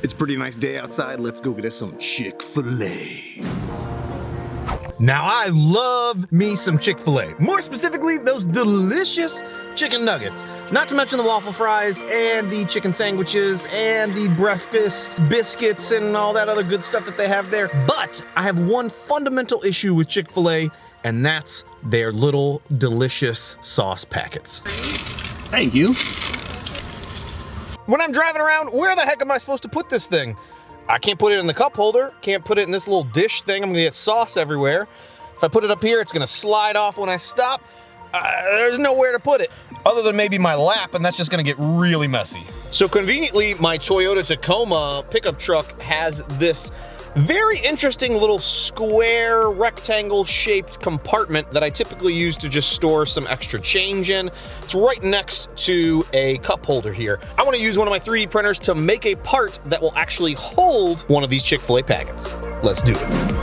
It's a pretty nice day outside. Let's go get us some Chick-fil-A. Now I love me some Chick-fil-A. More specifically, those delicious chicken nuggets. Not to mention the waffle fries and the chicken sandwiches and the breakfast biscuits and all that other good stuff that they have there. But I have one fundamental issue with Chick-fil-A, and that's their little delicious sauce packets. Thank you. When I'm driving around, where the heck am I supposed to put this thing? I can't put it in the cup holder, can't put it in this little dish thing. I'm gonna get sauce everywhere. If I put it up here, it's gonna slide off when I stop. There's nowhere to put it, other than maybe my lap, and that's just gonna get really messy. So conveniently, my Toyota Tacoma pickup truck has this very interesting little square rectangle shaped compartment that I typically use to just store some extra change in. It's right next to a cup holder here. I want to use one of my 3D printers to make a part that will actually hold one of these Chick-fil-A packets. Let's do it.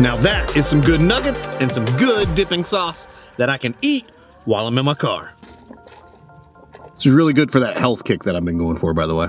Now that is some good nuggets and some good dipping sauce that I can eat while I'm in my car. This is really good for that health kick that I've been going for, by the way.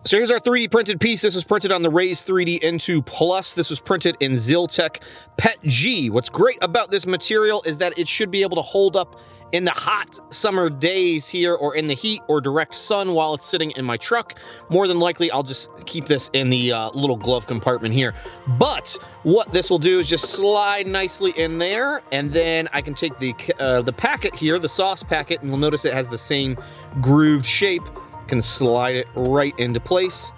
So here's our 3D printed piece. This was printed on the Raise3D N2 Plus. This was printed in Zyltech PETG. What's great about this material is that it should be able to hold up in the hot summer days here, or in the heat or direct sun while it's sitting in my truck. More than likely, I'll just keep this in the little glove compartment here. But what this will do is just slide nicely in there, and then I can take the packet here, the sauce packet, and you'll notice it has the same grooved shape. Can slide it right into place.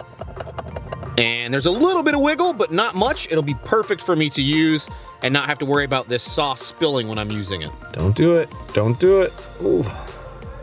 And there's a little bit of wiggle, but not much. It'll be perfect for me to use and not have to worry about this sauce spilling when I'm using it. Don't do it. Don't do it. Ooh.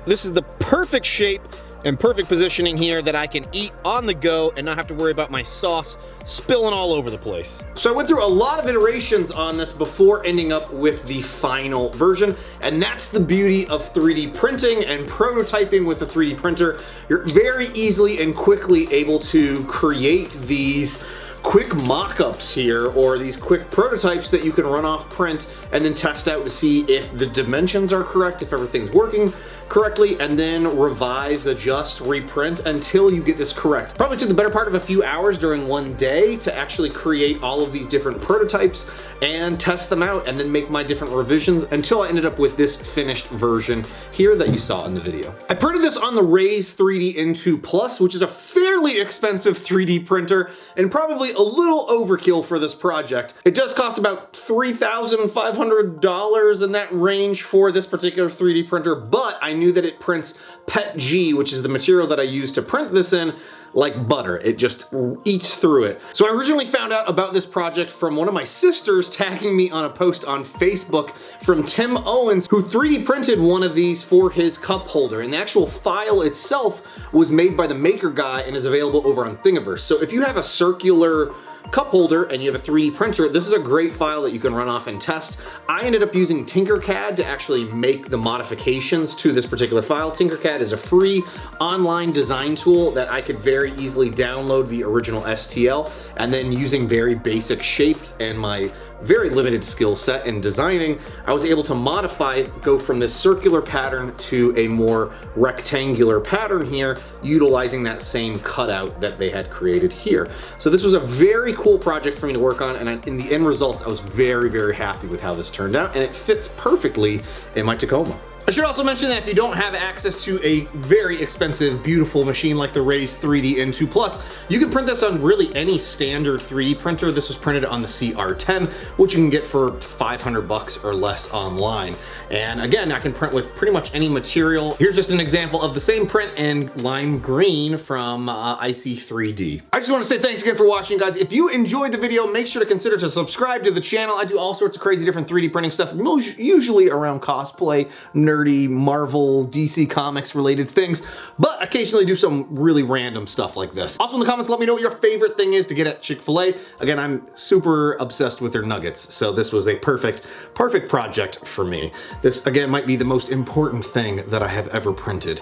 This is the perfect shape and perfect positioning here that I can eat on the go and not have to worry about my sauce spilling all over the place. So I went through a lot of iterations on this before ending up with the final version, and that's the beauty of 3D printing and prototyping with a 3D printer. You're very easily and quickly able to create these quick mock-ups here, or these quick prototypes that you can run off print and then test out to see if the dimensions are correct, if everything's working correctly, and then revise, adjust, reprint until you get this correct. Probably took the better part of a few hours during one day to actually create all of these different prototypes and test them out and then make my different revisions until I ended up with this finished version here that you saw in the video. I printed this on the Raise3D N2 Plus, which is a fairly expensive 3D printer and probably a little overkill for this project. It does cost about $3,500 in that range for this particular 3D printer, but I knew that it prints PETG, which is the material that I use to print this in, like butter. It just eats through it. So I originally found out about this project from one of my sisters tagging me on a post on Facebook from Tim Owens, who 3D printed one of these for his cup holder. And the actual file itself was made by the maker guy and is available over on Thingiverse. So if you have a circular cup holder and you have a 3D printer, this is a great file that you can run off and test. I ended up using Tinkercad to actually make the modifications to this particular file. Tinkercad is a free online design tool that I could very easily download the original STL, and then using very basic shapes and my very limited skill set in designing, I was able to modify, go from this circular pattern to a more rectangular pattern here, utilizing that same cutout that they had created here. So this was a very cool project for me to work on, and in the end results, I was very, very happy with how this turned out, and it fits perfectly in my Tacoma. I should also mention that if you don't have access to a very expensive, beautiful machine like the Raise3D N2 Plus, you can print this on really any standard 3D printer. This was printed on the CR10, which you can get for 500 bucks or less online. And again, I can print with pretty much any material. Here's just an example of the same print in lime green from Icy3D. I just want to say thanks again for watching, guys. If you enjoyed the video, make sure to consider to subscribe to the channel. I do all sorts of crazy different 3D printing stuff, usually around cosplay, nerd nerdy Marvel, DC Comics related things, but occasionally do some really random stuff like this. Also in the comments, let me know what your favorite thing is to get at Chick-fil-A. Again, I'm super obsessed with their nuggets, so this was a perfect project for me. This, again, might be the most important thing that I have ever printed,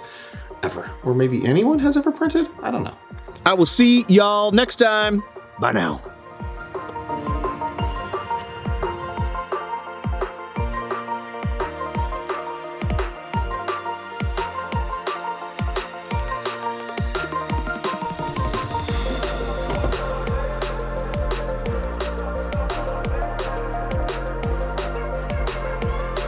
ever. Or maybe anyone has ever printed? I don't know. I will see y'all next time. Bye now.